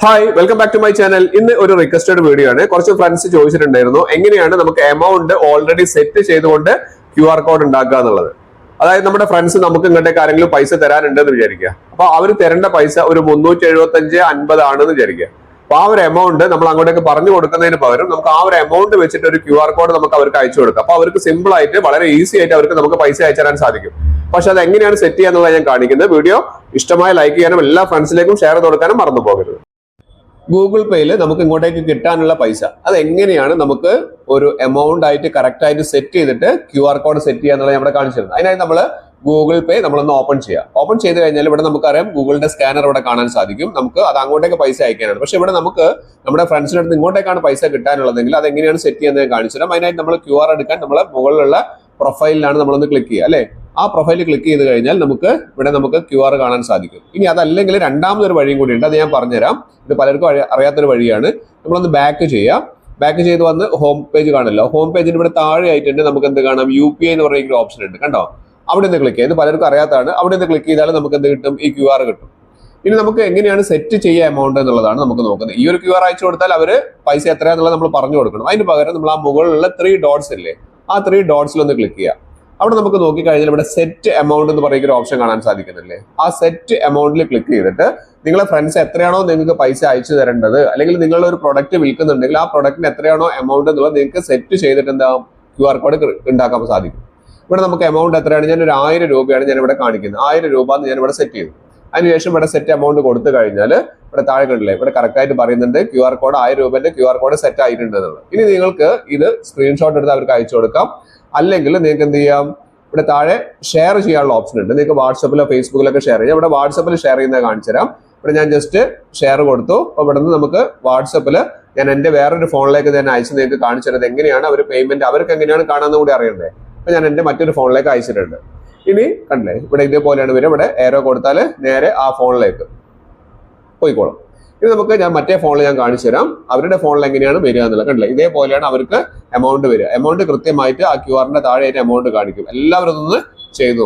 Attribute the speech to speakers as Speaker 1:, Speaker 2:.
Speaker 1: Hi welcome back to my channel. ഇന്ന് ഒരു requested video ആണ്. കുറച്ച് ഫ്രണ്ട്സ് ചോദിച്ചിട്ടുണ്ടായിരുന്നു എങ്ങനെയാണ് നമുക്ക് എമൗണ്ട് ഓൾറെഡി സെറ്റ് ചെയ്തുകൊണ്ട് QR കോഡ് ഉണ്ടാക്കുക എന്നുള്ളത്. അതായത് നമ്മുടെ ഫ്രണ്ട്സ് നമുക്ക് ഇങ്ങോട്ടേക്ക് ആരെങ്കിലും പൈസ തരാനുണ്ടെന്ന് വിചാരിക്കുക. അപ്പൊ അവർ തരേണ്ട പൈസ ഒരു 375.50 ആണെന്ന് വിചാരിക്കുക. അപ്പൊ ആ ഒരു എമൗണ്ട് നമ്മൾ അങ്ങോട്ടേക്ക് പറഞ്ഞു കൊടുക്കുന്നതിന് പകരം നമുക്ക് ആ ഒരു എമൗണ്ട് വെച്ചിട്ട് ഒരു QR കോഡ് നമുക്ക് അവർക്ക് അയച്ചു കൊടുക്കാം. അപ്പൊ അവർക്ക് സിമ്പിൾ ആയിട്ട് വളരെ ഈസി ആയിട്ട് അവർക്ക് നമുക്ക് പൈസ അയച്ചു തരാൻ സാധിക്കും. പക്ഷെ അത് എങ്ങനെയാണ് സെറ്റ് ചെയ്യാന്നുള്ളത് ഞാൻ കാണിക്കുന്നത്. വീഡിയോ ഇഷ്ടമായി ലൈക്ക് ചെയ്യാനും എല്ലാ ഫ്രണ്ട്സിലേക്കും ഷെയർ ചെയ്ത് കൊടുക്കാനും മറന്നു പോകരുത്. ഗൂഗിൾ പേയിൽ നമുക്ക് ഇങ്ങോട്ടേക്ക് കിട്ടാനുള്ള പൈസ അത് എങ്ങനെയാണ് നമുക്ക് ഒരു എമൗണ്ട് ആയിട്ട് കറക്റ്റ് ആയിട്ട് സെറ്റ് ചെയ്തിട്ട് QR കോഡ് സെറ്റ് ചെയ്യാന്നുള്ളത് നമ്മുടെ കാണിച്ചിരുന്നത്. അതിനായി നമ്മൾ ഗൂഗിൾ പേ നമ്മളൊന്ന് ഓപ്പൺ ചെയ്യുക. ഓപ്പൺ ചെയ്ത് കഴിഞ്ഞാൽ ഇവിടെ നമുക്കറിയാം ഗൂഗിളിന്റെ സ്കാനർ ഇവിടെ കാണാൻ സാധിക്കും. നമുക്ക് അത് അങ്ങോട്ടേക്ക് പൈസ അയക്കാനാണ്. പക്ഷെ ഇവിടെ നമുക്ക് നമ്മുടെ ഫ്രണ്ട്സിന്റെ അടുത്ത് ഇങ്ങോട്ടേക്കാണ് പൈസ കിട്ടാനുള്ളതെങ്കിൽ അത് എങ്ങനെയാണ് സെറ്റ് ചെയ്യുന്നത് കാണിച്ചു തരാം. അതിനായിട്ട് നമ്മൾ QR എടുക്കാൻ നമ്മളെ മുകളിലുള്ള പ്രൊഫൈലിലാണ് നമ്മളൊന്ന് ക്ലിക്ക് ചെയ്യുക അല്ലെ. ആ പ്രൊഫൈൽ ക്ലിക്ക് ചെയ്ത് കഴിഞ്ഞാൽ നമുക്ക് QR കാണാൻ സാധിക്കും. ഇനി അതല്ലെങ്കിൽ രണ്ടാമതൊരു വഴിയും കൂടി ഉണ്ട്, അത് ഞാൻ പറഞ്ഞുതരാം. ഇത് പലർക്കും അറിയാത്തൊരു വഴിയാണ്. നമ്മളൊന്ന് ബാക്ക് ചെയ്യാം. ബാക്ക് ചെയ്ത് വന്ന് ഹോം പേജ് കാണല്ലോ. ഹോം പേജിന് ഇവിടെ താഴെ ആയിട്ടുണ്ട് നമുക്ക് എന്ത് കാണാം, UPI എന്ന് പറയുന്ന ഒരു ഓപ്ഷൻ ഉണ്ട് കണ്ടോ. അവിടെ നിന്ന് ക്ലിക്ക് ചെയ്ത് പലർക്കും അറിയാത്തതാണ്. അവിടെ നിന്ന് ക്ലിക്ക് ചെയ്താൽ നമുക്ക് എന്ത് കിട്ടും, ഈ QR കിട്ടും. ഇനി നമുക്ക് എങ്ങനെയാണ് സെറ്റ് ചെയ്യുക എമൗണ്ട് എന്നുള്ളതാണ് നമുക്ക് നോക്കുന്നത്. ഈ ഒരു QR അയച്ചു കൊടുത്താൽ അവര് പൈസ എത്രയാന്നുള്ളത് നമ്മൾ പറഞ്ഞു കൊടുക്കണം. അതിന് പകരം നമ്മൾ ആ മുകളിലുള്ള 3 ഡോട്ട്സ് ഇല്ലേ, ആ 3 ഡോട്ട്സിൽ ഒന്ന് ക്ലിക്ക് ചെയ്യാം. അവിടെ നമുക്ക് നോക്കിക്കഴിഞ്ഞാൽ ഇവിടെ സെറ്റ് എമൗണ്ട് എന്ന് പറയുന്ന ഒരു ഓപ്ഷൻ കാണാൻ സാധിക്കുന്നില്ലേ. ആ സെറ്റ് എമൗണ്ടിൽ ക്ലിക്ക് ചെയ്തിട്ട് നിങ്ങളെ ഫ്രണ്ട്സ് എത്രയാണോ നിങ്ങൾക്ക് പൈസ അയച്ചു തരേണ്ടത്, അല്ലെങ്കിൽ നിങ്ങളുടെ ഒരു പ്രൊഡക്റ്റ് വിൽക്കുന്നുണ്ടെങ്കിൽ ആ പ്രൊഡക്റ്റിന് എത്രയാണോ എമൗണ്ട് എന്നുള്ളത് നിങ്ങൾക്ക് സെറ്റ് ചെയ്തിട്ട് എന്താ QR കോഡ് ഉണ്ടാക്കാൻ സാധിക്കും. ഇവിടെ നമുക്ക് എമൗണ്ട് എത്രയാണ്, ഞാൻ ഒരു 1000 രൂപയാണ് ഞാൻ ഇവിടെ കാണിക്കുന്നത്. 1000 രൂപ എന്ന് ഞാൻ ഇവിടെ സെറ്റ് ചെയ്തു. അതിനുശേഷം ഇവിടെ സെറ്റ് എമൗണ്ട് കൊടുത്തു കഴിഞ്ഞാൽ ഇവിടെ താഴെ കണ്ടില്ലേ, ഇവിടെ കറക്റ്റ് ആയിട്ട് പറയുന്നുണ്ട് QR code 1000 രൂപന്റെ QR code set ആയിട്ടുണ്ട് എന്നുള്ളത്. ഇനി നിങ്ങൾക്ക് ഇത് സ്ക്രീൻഷോട്ട് എടുത്ത് അവർക്ക് അയച്ചു കൊടുക്കാം. അല്ലെങ്കിൽ നിങ്ങൾക്ക് എന്ത് ചെയ്യാം, ഇവിടെ താഴെ ഷെയർ ചെയ്യാനുള്ള ഓപ്ഷൻ ഉണ്ട്. നിങ്ങൾക്ക് വാട്സപ്പിലോ ഫേസ്ബുക്കിലൊക്കെ ഷെയർ ചെയ്യാം. ഇവിടെ വാട്സപ്പിൽ ഷെയർ ചെയ്യുന്നത് കാണിച്ചു തരാം. ഇവിടെ ഞാൻ ജസ്റ്റ് ഷെയർ കൊടുത്തു. അപ്പൊ ഇവിടെ നിന്ന് നമുക്ക് വാട്സപ്പിൽ ഞാൻ എന്റെ വേറൊരു ഫോണിലേക്ക് ഞാൻ അയച്ചു നിങ്ങൾക്ക് കാണിച്ചു തരുന്നത് എങ്ങനെയാണ് അവർ പേയ്മെന്റ് അവർക്ക് എങ്ങനെയാണ് കാണാമെന്ന് കൂടി അറിയണ്ടേ. അപ്പൊ ഞാൻ എന്റെ മറ്റൊരു ഫോണിലേക്ക് അയച്ചിട്ടുണ്ട്. ഇനി കണ്ടില്ലേ, ഇവിടെ ഇതേപോലെയാണ് വരും. ഇവിടെ ഏരോ കൊടുത്താൽ നേരെ ആ ഫോണിലേക്ക് പോയിക്കോളും. ഇത് നമുക്ക് ഞാൻ മറ്റേ ഫോണിൽ ഞാൻ കാണിച്ചു തരാം അവരുടെ ഫോണിൽ എങ്ങനെയാണ് വരിക എന്നുള്ളത്. കണ്ടില്ലേ, ഇതേപോലെയാണ് അവർക്ക് എമൗണ്ട് വരിക. എമൗണ്ട് കൃത്യമായിട്ട് ആ QR താഴെയായിട്ട് എമൗണ്ട് കാണിക്കും. എല്ലാവരും ഒന്ന് ചെയ്തു.